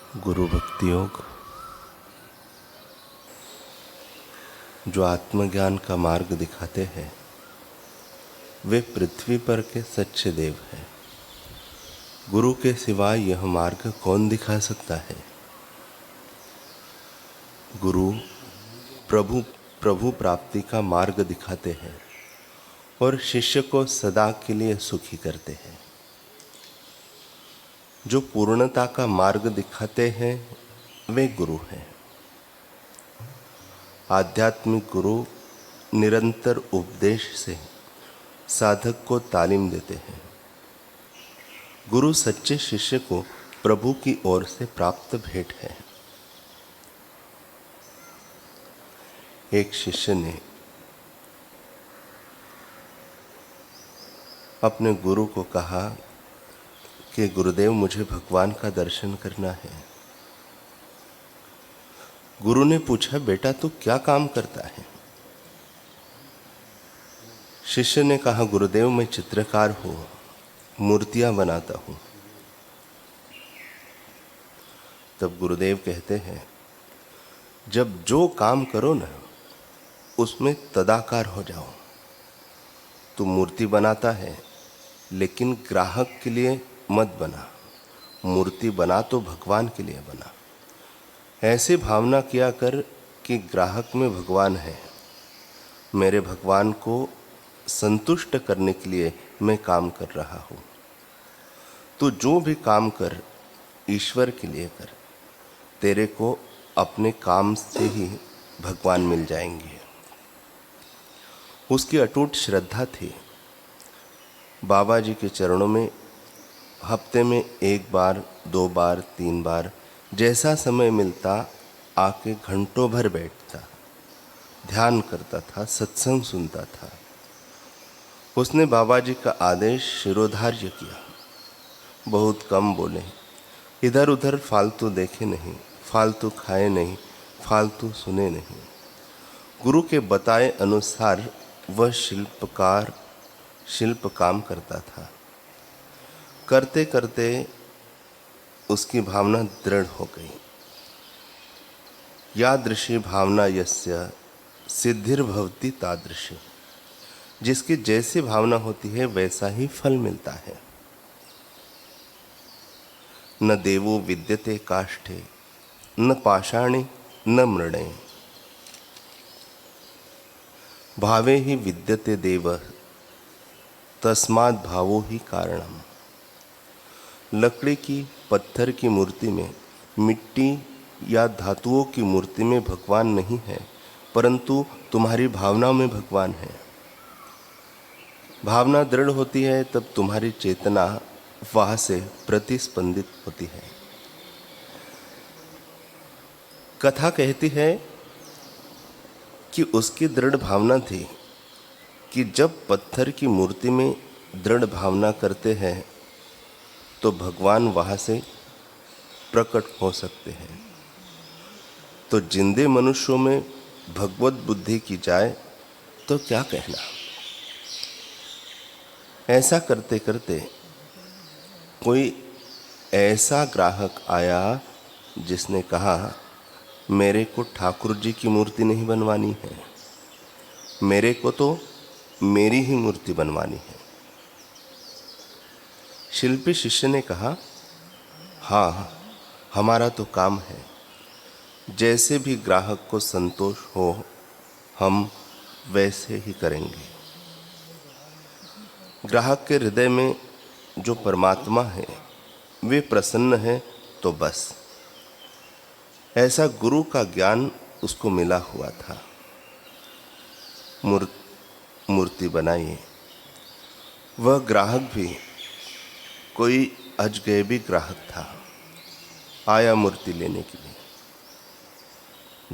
गुरु भक्ति योग जो आत्मज्ञान का मार्ग दिखाते हैं वे पृथ्वी पर के सच्चे देव हैं। गुरु के सिवाय यह मार्ग कौन दिखा सकता है। गुरु प्रभु प्राप्ति का मार्ग दिखाते हैं और शिष्य को सदा के लिए सुखी करते हैं। जो पूर्णता का मार्ग दिखाते हैं वे गुरु हैं। आध्यात्मिक गुरु निरंतर उपदेश से साधक को तालीम देते हैं। गुरु सच्चे शिष्य को प्रभु की ओर से प्राप्त भेंट है। एक शिष्य ने अपने गुरु को कहा कि गुरुदेव मुझे भगवान का दर्शन करना है। गुरु ने पूछा, बेटा तू क्या काम करता है। शिष्य ने कहा, गुरुदेव मैं चित्रकार हूं, मूर्तियां बनाता हूं। तब गुरुदेव कहते हैं, जब जो काम करो ना उसमें तदाकार हो जाओ। तू मूर्ति बनाता है लेकिन ग्राहक के लिए मत बना। मूर्ति बना तो भगवान के लिए बना। ऐसे भावना किया कर कि ग्राहक में भगवान है। मेरे भगवान को संतुष्ट करने के लिए मैं काम कर रहा हूँ। तो जो भी काम कर ईश्वर के लिए कर। तेरे को अपने काम से ही भगवान मिल जाएंगे। उसकी अटूट श्रद्धा थी। बाबा जी के चरणों में हफ्ते में 1 बार, 2 बार, 3 बार जैसा समय मिलता आके घंटों भर बैठता, ध्यान करता था, सत्संग सुनता था। उसने बाबा जी का आदेश शिरोधार्य किया। बहुत कम बोले, इधर उधर फालतू देखे नहीं, फालतू खाए नहीं, फालतू सुने नहीं। गुरु के बताए अनुसार वह शिल्प काम करता था। करते करते उसकी भावना दृढ़ हो गई। यादृशी भावना यस्य सिद्धिर्भवति तादृशी। जिसकी जैसी भावना होती है वैसा ही फल मिलता है। न देवो विद्यते काष्ठे न पाषाणे न मृणे भावे ही विद्यते देव तस्माद् भावो ही कारणम। लकड़ी की, पत्थर की मूर्ति में, मिट्टी या धातुओं की मूर्ति में भगवान नहीं है, परंतु तुम्हारी भावनाओं में भगवान है। भावना दृढ़ होती है तब तुम्हारी चेतना वहां से प्रतिस्पंदित होती है। कथा कहती है कि उसकी दृढ़ भावना थी कि जब पत्थर की मूर्ति में दृढ़ भावना करते हैं तो भगवान वहां से प्रकट हो सकते हैं। तो जिंदे मनुष्यों में भगवत बुद्धि की जाए तो क्या कहना। ऐसा करते करते कोई ऐसा ग्राहक आया जिसने कहा, मेरे को ठाकुर जी की मूर्ति नहीं बनवानी है, मेरे को तो मेरी ही मूर्ति बनवानी है। शिल्पी शिष्य ने कहा, हाँ हमारा तो काम है, जैसे भी ग्राहक को संतोष हो हम वैसे ही करेंगे। ग्राहक के हृदय में जो परमात्मा है वे प्रसन्न है तो बस। ऐसा गुरु का ज्ञान उसको मिला हुआ था। मूर्ति बनाई। वह ग्राहक भी कोई अजगैबी ग्राहक था। आया मूर्ति लेने के लिए।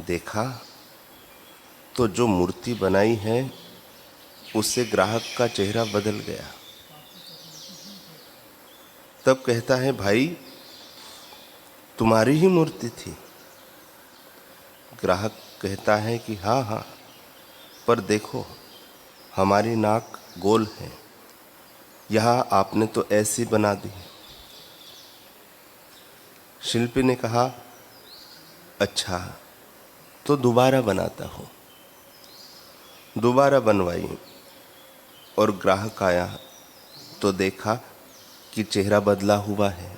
देखा तो जो मूर्ति बनाई है उससे ग्राहक का चेहरा बदल गया। तब कहता है, भाई तुम्हारी ही मूर्ति थी। ग्राहक कहता है कि हाँ, पर देखो हमारी नाक गोल है, यहाँ आपने तो ऐसी बना दी। शिल्पी ने कहा, अच्छा तो दोबारा बनाता हूँ। दोबारा बनवाई और ग्राहक आया तो देखा कि चेहरा बदला हुआ है।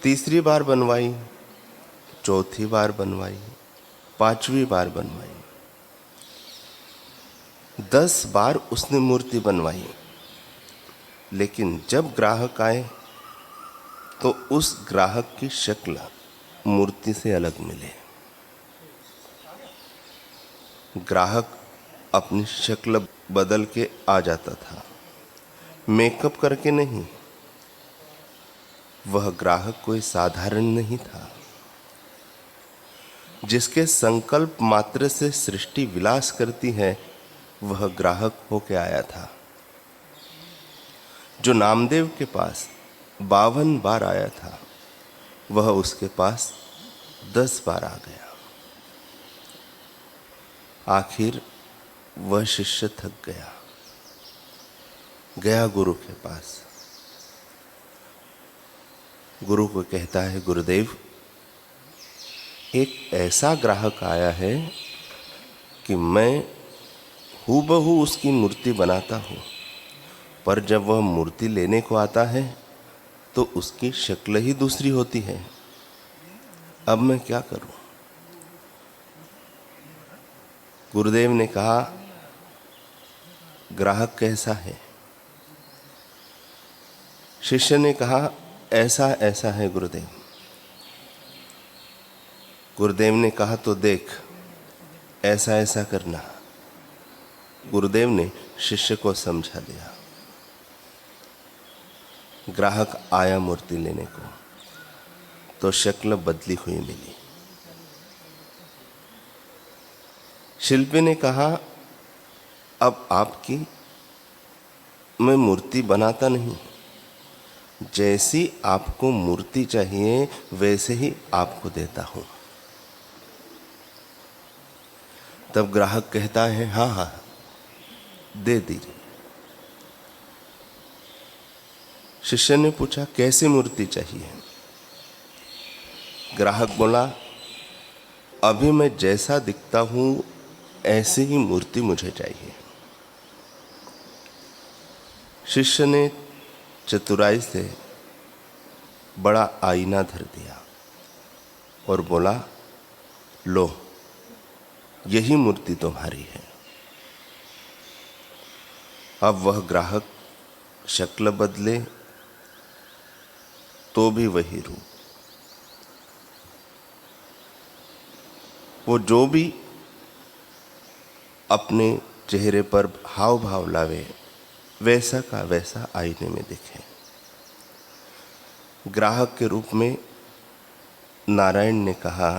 तीसरी बार बनवाई, चौथी बार बनवाई, पांचवी बार बनवाई, 10 बार उसने मूर्ति बनवाई। लेकिन जब ग्राहक आए तो उस ग्राहक की शक्ल मूर्ति से अलग मिले। ग्राहक अपनी शक्ल बदल के आ जाता था, मेकअप करके नहीं। वह ग्राहक कोई साधारण नहीं था। जिसके संकल्प मात्र से सृष्टि विलास करती है, वह ग्राहक होके आया था। जो नामदेव के पास 52 बार आया था, वह उसके पास 10 बार आ गया। आखिर वह शिष्य थक गया, गया गुरु के पास। गुरु को कहता है, गुरुदेव, एक ऐसा ग्राहक आया है कि मैं हूबहू उसकी मूर्ति बनाता हूँ, पर जब वह मूर्ति लेने को आता है तो उसकी शक्ल ही दूसरी होती है। अब मैं क्या करूं? गुरुदेव ने कहा, ग्राहक कैसा है? शिष्य ने कहा, ऐसा ऐसा है गुरुदेव। गुरुदेव ने कहा, तो देख, ऐसा ऐसा करना। गुरुदेव ने शिष्य को समझा दिया। ग्राहक आया मूर्ति लेने को तो शक्ल बदली हुई मिली। शिल्पी ने कहा, अब आपकी मैं मूर्ति बनाता नहीं, जैसी आपको मूर्ति चाहिए वैसे ही आपको देता हूं। तब ग्राहक कहता है, हाँ हाँ दे दीजिए। शिष्य ने पूछा, कैसी मूर्ति चाहिए? ग्राहक बोला, अभी मैं जैसा दिखता हूं ऐसी ही मूर्ति मुझे चाहिए। शिष्य ने चतुराई से बड़ा आईना धर दिया और बोला, लो, यही मूर्ति तुम्हारी है। अब वह ग्राहक शक्ल बदले तो भी वही रूप। वो जो भी अपने चेहरे पर हाव भाव लावे, वैसा का वैसा आईने में दिखे। ग्राहक के रूप में नारायण ने कहा,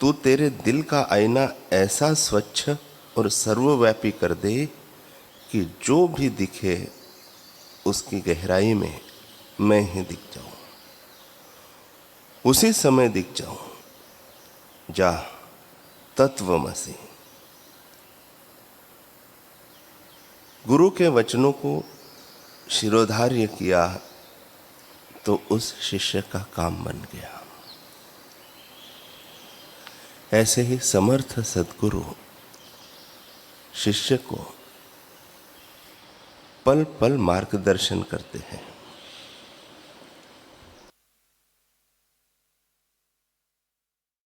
तू तेरे दिल का आईना ऐसा स्वच्छ और सर्वव्यापी कर दे कि जो भी दिखे उसकी गहराई में मैं ही दिख जाऊं, उसी समय दिख जाऊं। जा तत्वमसि। गुरु के वचनों को शिरोधार्य किया तो उस शिष्य का काम बन गया। ऐसे ही समर्थ सद्गुरु शिष्य को पल पल मार्गदर्शन करते हैं।